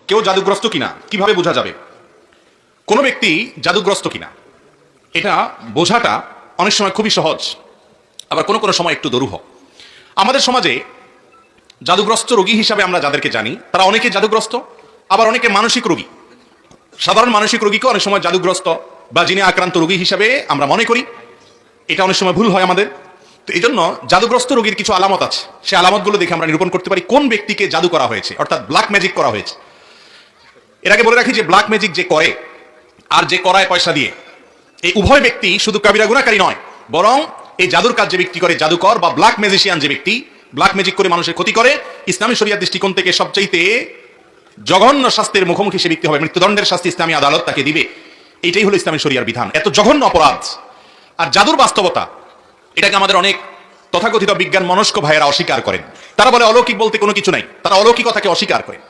কেউ জাদুগ্রস্ত কিনা কিভাবে বোঝা যাবে? কোনো ব্যক্তি জাদুগ্রস্ত কিনা এটা বোঝাটা অনেক সময় খুবই সহজ, আবার কোনো কোনো সময় একটু দুরূহ। আমাদের সমাজে জাদুগ্রস্ত রোগী হিসাবে আমরা যাদেরকে জানি তারা অনেকে জাদুগ্রস্ত, আবার অনেকে মানসিক রোগী। সাধারণ মানসিক রোগীকে অনেক সময় জাদুগ্রস্ত বা যিনি আক্রান্ত রোগী হিসাবে আমরা মনে করি। এটা অনেক সময় ভুল হয় আমাদের। তো এই জন্য জাদুগ্রস্ত রোগীর কিছু আলামত আছে, সেই আলামতগুলো দেখে আমরা নিরূপণ করতে পারি কোন ব্যক্তিকে জাদু করা হয়েছে, অর্থাৎ ব্ল্যাক ম্যাজিক করা হয়েছে। এর আগে বলে রাখি যে ব্ল্যাক ম্যাজিক যে করে আর যে করায় পয়সা দিয়ে, এই উভয় ব্যক্তি শুধু কাবিরা গুনাহকারী নয়, বরং এই জাদুর কাজ যে ব্যক্তি করে, জাদুকর বা ব্ল্যাক ম্যাজিশিয়ান যে ব্যক্তি ব্ল্যাক ম্যাজিক করে মানুষের ক্ষতি করে, ইসলামী শরিয়ার দৃষ্টিকোণ থেকে সবচাইতে জঘন্য শাস্তির মুখোমুখি সে ব্যক্তি হবে, মৃত্যুদণ্ডের শাস্তি ইসলামী আদালত তাকে দিবে। এটাই হলো ইসলামী শরিয়ার বিধান। এত জঘন্য অপরাধ। আর জাদুর বাস্তবতা এটাকে আমাদের অনেক তথাকথিত বিজ্ঞান মনস্ক ভাইয়েরা অস্বীকার করেন। তারা বলে অলৌকিক বলতে কোনো কিছু নাই, তারা অলৌকিকতাকে অস্বীকার করেন।